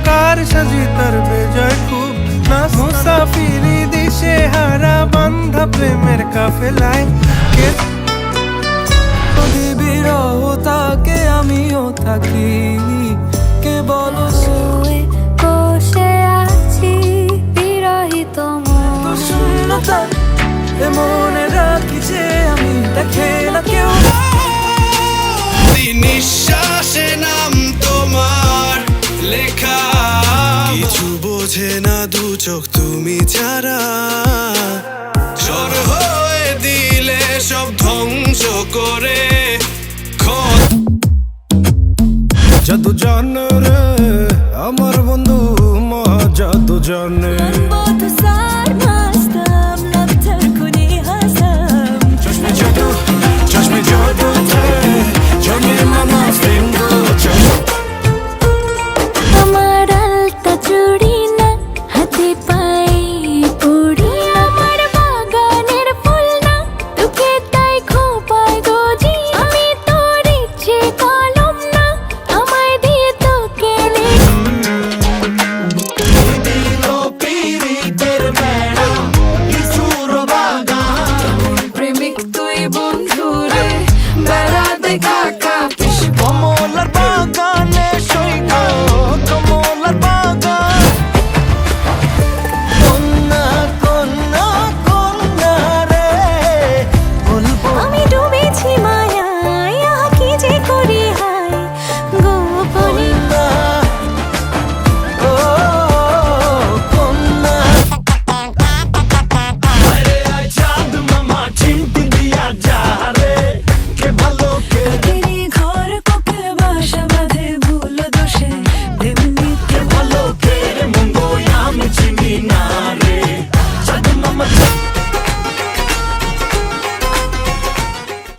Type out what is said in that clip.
কার সাজি তার বেজয় খুব না মুসাফিরি দিশে হারা বান্ধা প্রেমের কাফেলায় কে বিরহ তাকে আমিও থাকি কে বলো বসে আছি বিরহিত শূন্যতা মনে রাখি যে আমি দেখে না কেউ নিঃশ্বাসে নাম তোমার লেখা কিছু বোঝে না দু চোখ তুমি ছাড়া ঝড় হয়ে দিলে সব ধ্বংস করে জাদু জানরে